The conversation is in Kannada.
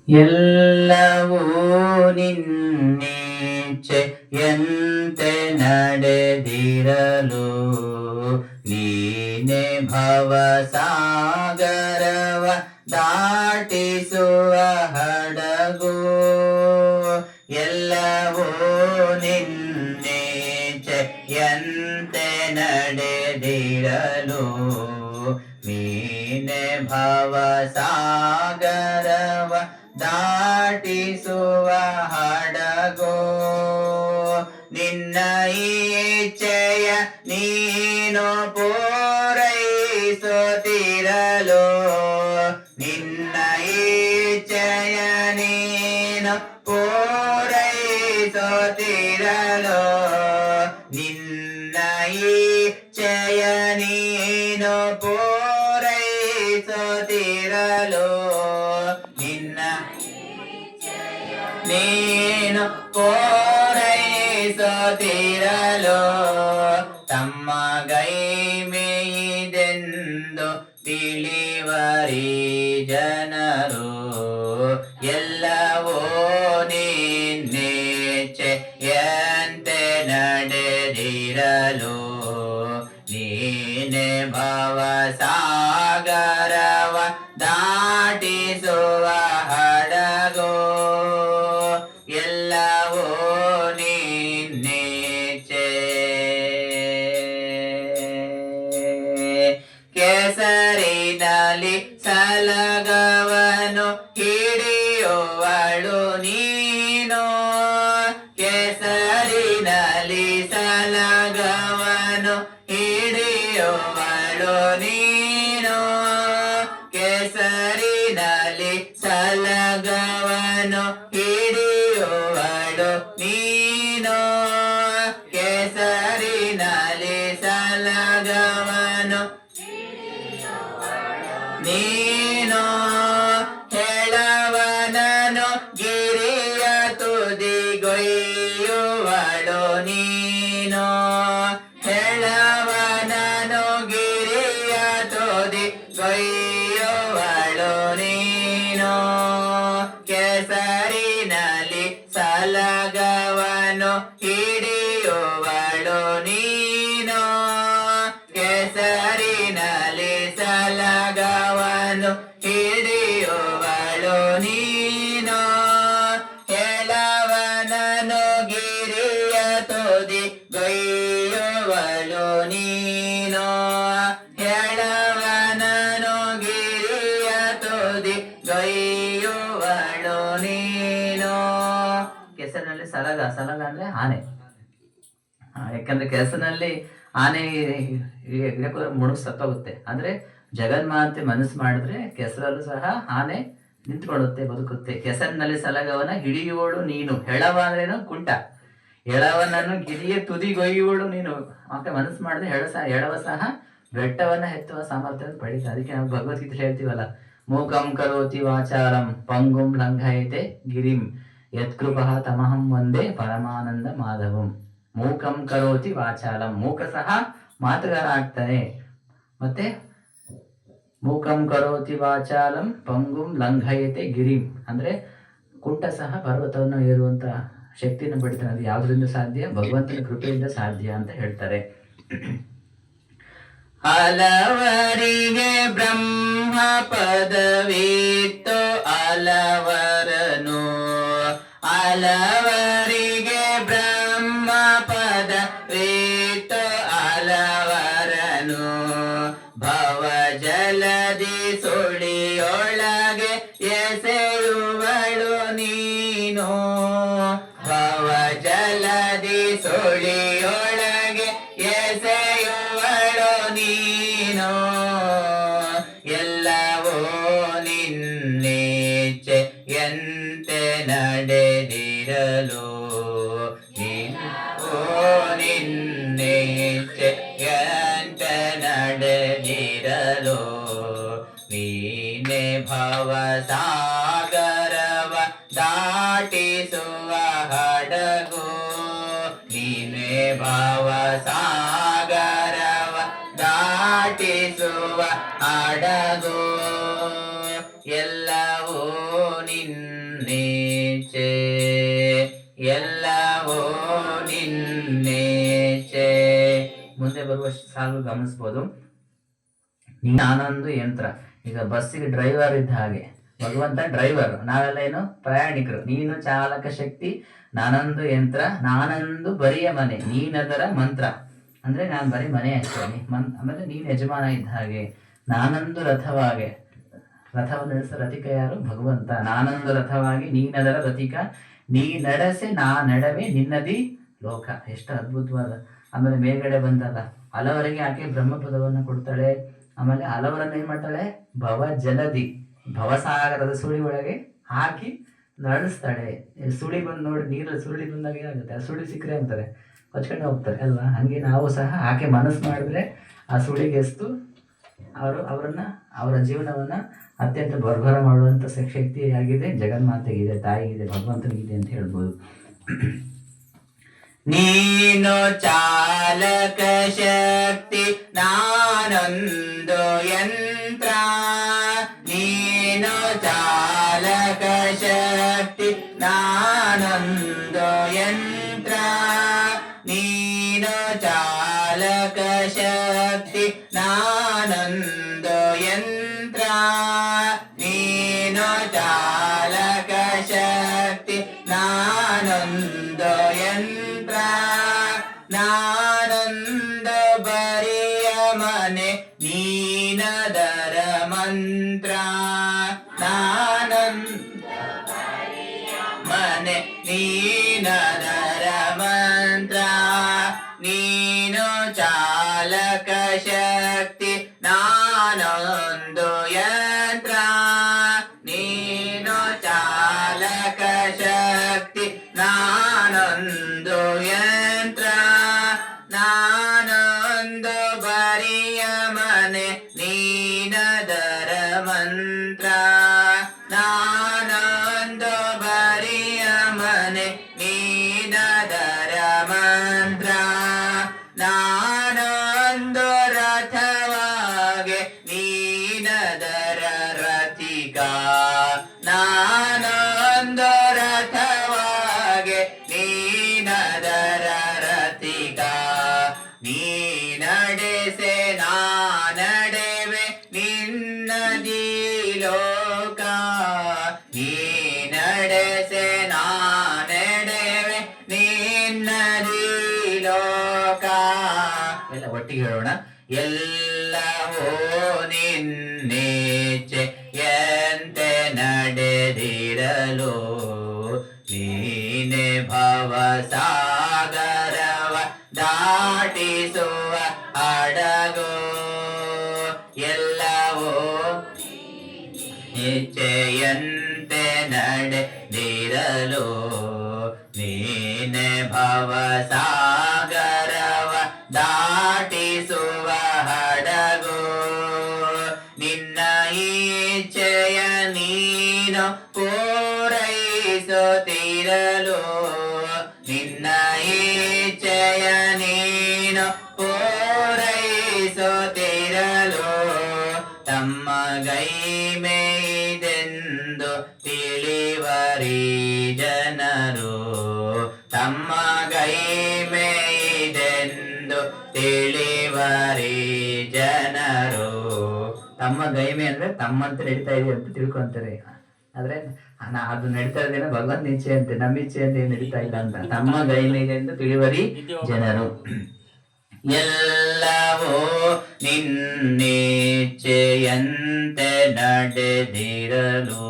ಎಲ್ಲವೂ ನಿನ್ನಿಚ್ಛೆಯಂತೆ ನಡೆದಿರಲು ನೀನೆ ಭವಸಾಗರವ ದಾಟಿಸುವ ಹಡಗು. ಎಲ್ಲವೂ ನಿನ್ನಿಚ್ಛೆಯಂತೆ ನಡೆದಿರಲು ನೀನೆ ಭವಸಾಗರವ ದಾಟಿಸುವ ಹಡಗೋ. ನಿನ್ನ ಇಚ್ಛೆಯ ನೀನು ಪೂರೈಸುತ್ತಿರಲು ನಿನ್ನ ಇಚ್ಛೆಯ ನೀನು ಪೂರೈಸುತ್ತಿರಲು ನಿನ್ನ ಇಚ್ಛೆಯ ನೀನು ಪೂರೈಸುತ್ತಿರಲು ನಿನ್ನ ನೀನು ಪೂರೈಸುತ್ತಿರಲು ತಮ್ಮ ಗೈಮೆಯಿದೆಂದು ತಿಳಿವರಿ ಜನರು. ಎಲ್ಲವೂ ನಿನ್ನಿಚ್ಛೆಯಂತೆ ನಡೆದಿರಲು ನೀನೆ ಭವಸಾಗರವ ದಾಟಿಸುವ ಹಡಗೋ. ಎಲ್ಲವೂ ನಿನ್ನಿಚ್ಛೆ. ಕೆಸರಿನಲ್ಲಿ ಸಲಗವನು ಹಿಡಿಯುವಳು ನೀನು. ಕೆಸರಿನಲ್ಲಿ ಸಲಗವನು ಹಿಡಿಯುವಳು ನೀನು. ಕೆಸರಿನಲ್ಲಿ ಸಲಗವನು ಹಿಡಿಯುವಳು ನೀನು. ಕೆಸರಿನಲ್ಲಿ ಸಲಗವನು ನೀನು. ಹೆಳವನನು ಗಿರಿಯ ತುದಿಗೊಯ್ಯುವಳು ನೀನು. ಹೆಳವನನು ಗಿರಿಯ ತುದಿಗೊಯ್ಯುವಳು ನೀನು. ಕೆಸರಿನಲ್ಲಿ ಸಲಗವನು ಹಿಡಿಯುವಳು ನೀನು. ಕೆಸರಿನಲ್ಲಿ ಸಲಗವನು ಹಿಡಿಯುವಳು ನೀನು. ಹೆಳವನನು ಗಿರಿಯ ತುದಿಗೊಯ್ಯುವಳು ನೀನು. ಹೆಳವನನು ಗಿರಿಯ ತುದಿಗೊಯ್ಯುವಳು ನೀನು. ಕೆಸರಿನಲ್ಲಿ ಸಲಗ ಅಂದ್ರೆ ಆನೆ. ಯಾಕಂದ್ರೆ ಕೆಸರಿನಲ್ಲಿ ಆನೆ ಮುಳುಗ್ ಸತ್ತೋಗುತ್ತೆ. ಅಂದ್ರೆ ಜಗನ್ಮಾತೆ ಮನಸ್ಸು ಮಾಡಿದ್ರೆ ಕೆಸರಲ್ಲೂ ಸಹ ಆನೆ ನಿಂತ್ಕೊಳ್ಳುತ್ತೆ, ಬದುಕುತ್ತೆ. ಕೆಸರಿನಲ್ಲಿ ಸಲಗವನ ಹಿಡಿಯುವಳು ನೀನು. ಹೆಳವ ಅಂದ್ರೇನು? ಕುಂಟ. ಎಳವನನ್ನು ಗಿರಿಯ ತುದಿಗೊಯ್ಯುವಳು ನೀನು. ಮತ್ತೆ ಮನಸ್ಸು ಮಾಡಿದ್ರೆ ಎಳವ ಸಹ ಬೆಟ್ಟವನ್ನ ಎತ್ತುವ ಸಾಮರ್ಥ್ಯವನ್ನು ಪಡೀತಾರೆ. ಅದಕ್ಕೆ ನಾವು ಭಗವದ್ಗೀತೆ ಹೇಳ್ತೀವಲ್ಲ, ಮೂಕಂ ಕರೋತಿ ವಾಚಾರಂ ಪಂಗುಂ ಲಂಘಯತೆ ಗಿರಿಂ ಯತ್ಕೃಪಃ ತಮಹಂ ವಂದೇ ಪರಮಾನಂದ ಮಾಧವಂ. ಮೂಕಂ ಕರೋತಿ ವಾಚಾಲಂ. ಮೂಕ ಸಹ ಮಾತುಗಾರ ಆಗ್ತಾನೆ. ಮತ್ತೆ ಮೂಕಂ ಕರೋತಿ ವಾಚಾಲಂ ಪಂಗುಂ ಲಂಘಯತೆ ಗಿರಿಂ ಅಂದ್ರೆ ಕುಂಟ ಸಹ ಪರ್ವತವನ್ನು ಏರುವಂತ ಶಕ್ತಿಯನ್ನು ಪಡಿತಾನೆ. ಅದು ಯಾವುದರಿಂದ ಸಾಧ್ಯ? ಭಗವಂತನ ಕೃಪೆಯಿಂದ ಸಾಧ್ಯ ಅಂತ ಹೇಳ್ತಾರೆ. ಹಲವರಿಗೆ ಬ್ರಹ್ಮ ಪದವಿತ್ತು ಹಲವರನು. ಹಲವರಿಗೆ ಬ್ರಹ್ಮ ಪದವಿತ್ತು ಹಲವರನು. ಭವಜಲದಿ ಸುಳಿಯೊಳಗೆ ಎಸೆಯುವಳು ನೀನು. ಭವಜಲದಿ ಸುಳಿಯೊಳಗೆ ಎಸೆಯುವಳು ನೀನು. ಎಲ್ಲವೂ ನಿನ್ನಿಚ್ಛೆಯಂತೆ ನಡೆದಿರಲು ನಿನ್ನಿಚ್ಛೆಯಂತೆ ನಡೆದಿರಲು ನೀನೆ ಭವಸಾಗರವ ದಾಟಿಸುವ ಹಡಗು. ನೀನೆ ಭವಸಾಗರವ ದಾಟಿಸುವ ಹಡಗು. ಎಲ್ಲವೂ ನಿನ್ನ ನಿನ್ನೇಚೆ ಎಲ್ಲವೋ ನಿನ್ನೇಚೆ. ಮುಂದೆ ಬರುವ ಸಾಲು ಗಮನಿಸ್ಬೋದು. ನಾನೊಂದು ಯಂತ್ರ. ಈಗ ಬಸ್ಸಿಗೆ ಡ್ರೈವರ್ ಇದ್ದ ಹಾಗೆ ಭಗವಂತ ಡ್ರೈವರ್, ನಾವೆಲ್ಲ ಏನು ಪ್ರಯಾಣಿಕರು. ನೀನು ಚಾಲಕ ಶಕ್ತಿ, ನಾನೊಂದು ಯಂತ್ರ, ನಾನೊಂದು ಬರಿಯ ಮನೆ, ನೀನದರ ಮಂತ್ರ. ಅಂದ್ರೆ ನಾನು ಬರೀ ಮನೆ ಅಷ್ಟೇ, ಆಮೇಲೆ ನೀನು ಯಜಮಾನ ಇದ್ದ ಹಾಗೆ. ನಾನೊಂದು ರಥವಾಗೆ, ರಥವನ್ನು ನಡೆಸ ರಥಿಕ ಯಾರು? ಭಗವಂತ. ನಾನೊಂದು ರಥವಾಗಿ ನೀನದರ ರಥಿಕ, ನೀ ನಡೆಸೆ ನಾ ನಡವೆ ನಿನ್ನದಿ ಲೋಕ. ಎಷ್ಟು ಅದ್ಭುತವಾದ. ಆಮೇಲೆ ಮೇಲ್ಗಡೆ ಬಂದಲ್ಲ, ಹಲವರಿಗೆ ಆಕೆ ಬ್ರಹ್ಮಪದವನ್ನು ಕೊಡ್ತಾಳೆ. ಆಮೇಲೆ ಹಲವರನ್ನು ಏನ್ ಮಾಡ್ತಾಳೆ? ಭವ ಜಲದಿ, ಭವಸಾಗರದ ಸುಳಿ ಒಳಗೆ ಹಾಕಿ ನಡೆಸ್ತಾಳೆ. ಸುಳಿ ಬಂದು ನೋಡಿ, ನೀರಲ್ಲಿ ಸುರುಳಿ ಬಂದಾಗ ಏನಾಗುತ್ತೆ? ಆ ಸುಳಿ ಸಿಕ್ಕರೆ ಅಂತಾರೆ ಕೊಚ್ಕೊಂಡು ಹೋಗ್ತಾರೆ ಅಲ್ವಾ? ಹಂಗೆ ನಾವು ಸಹ ಆಕೆ ಮನಸ್ಸು ಮಾಡಿದ್ರೆ ಆ ಸುಳಿಗೆ ಎಸ್ತು ಅವರನ್ನ ಅವರ ಜೀವನವನ್ನ ಅತ್ಯಂತ ಬರ್ಭರ ಮಾಡುವಂತ ಶಕ್ತಿ ಆಗಿದೆ ಜಗನ್ಮಾತೆಗಿದೆ, ತಾಯಿಗಿದೆ, ಭಗವಂತನಿಗಿದೆ ಅಂತ ಹೇಳ್ಬೋದು. ನೀನು ಚಾಲಕ ಶಕ್ತಿ, ನಾನೊಂದು ಯಂತ್ರ. ನೀನು ಚಾಲಕ ಶಕ್ತಿ, ನಾನೊಂದು ಯಂತ್ರ. ನೀನು ಚಾಲಕ ಶಕ್ತಿ, ನಾನೊಂದು ಯಂತ್ರ. ನೀನು ಚಾಲಕ ಶಕ್ತಿ, ನಾನೊಂದು ಯಂತ್ರ. ನಾನೊಂದು ಬರಿಯ ಮನೆ, ನೀನದರ ಮಂತ್ರ. ನಾನೊಂದು ಮನೆ, ನೀನದರ ಮಂತ್ರ. ನೀನು ಚಾಲಕ ಶಕ್ತಿ, ನಾನೊಂದು ಯಂತ್ರ. ನೀನು ಚಾಲಕ ಶಕ್ತಿ, ನಾನೊಂದು ಯಂತ್ರ. ನಾನೊಂದು ಬರಿಯ ಮನೆ, ನೀನದರ ಮಂತ್ರ. ನಾನೊಂದು ಬರಿಯ ಮನೆ, ನೀನದರ ಮಂತ್ರ. ನಾನೊಂದು ರಥವಾಗೆ, ನೀನದರ ರಥಿಕ. ನಾನೊಂದು ರಥವಾಗೆ, ನೀನದರ ರಥಿಕ. ನೀ ನಡೆಸೆ ನಾ ನಡೆವೆ ನಿನ್ನದಿ ಲೋಕ. ನೀ ನಡೆಸೆ ನಾ ನಡೆವೆ ನಿನ್ನದಿ ಲೋಕ. ಎಲ್ಲ ಒಟ್ಟಿಗೆ ಹೇಳೋಣ. ಎಲ್ಲವೋ ನಿನ್ನೇಚೆ ಎಂತೆ ನಡೆದಿರಲು, ನೀನೆ ಭವಸಾಗರವ ದಾಟಿಸುವ ಹಡಗು. ಎಲ್ಲವೋ ಇಚ್ಛೆಯಂತೆ ನಡೆದಿರಲು, ನೀನೆ ಭವಸಾಗರವ ದಾಟಿಸುವ ಹಡಗು. ನಿನ್ನ ಇಚ್ಛೆಯ ನೀನು ಪೂರೈಸುತ್ತಿರಲು, ನಿನ್ನ ಇಚ್ಛೆಯ ನೀನು ಪೂರೈಸುತ್ತಿರಲು. ತಮ್ಮ ಗೈಮೆದೆಂದು ತಿಳಿವರಿ ಜನರು. ತಮ್ಮ ಗೈಮೆದೆಂದು ತಿಳಿವರಿ ಜನರು. ತಮ್ಮ ಗೈಮೆ ಅಂದ್ರೆ ತಮ್ಮಂತ ನಡೀತಾ ಇದೆ ಅಂತ ತಿಳ್ಕೊಂತಾರೆ. ಆದ್ರೆ ಅದು ನಡೀತಾ ಇದ್ದೇನೆ ಭಗವಂತ ಇಚ್ಛೆ ಅಂತೆ, ನಮ್ಮ ಇಚ್ಛೆ ಅಂತ ಏನ್ ನಡೀತಾ ಇಲ್ಲ ಅಂತ. ತಮ್ಮ ಗೈಮೆ ಇದೆ ಎಂದು ತಿಳಿವರಿ ಜನರು. ಎಲ್ಲವೋ ನಿನ್ನೇಚ್ಛೆಯಂತೆ ನಡೆದಿರಲು,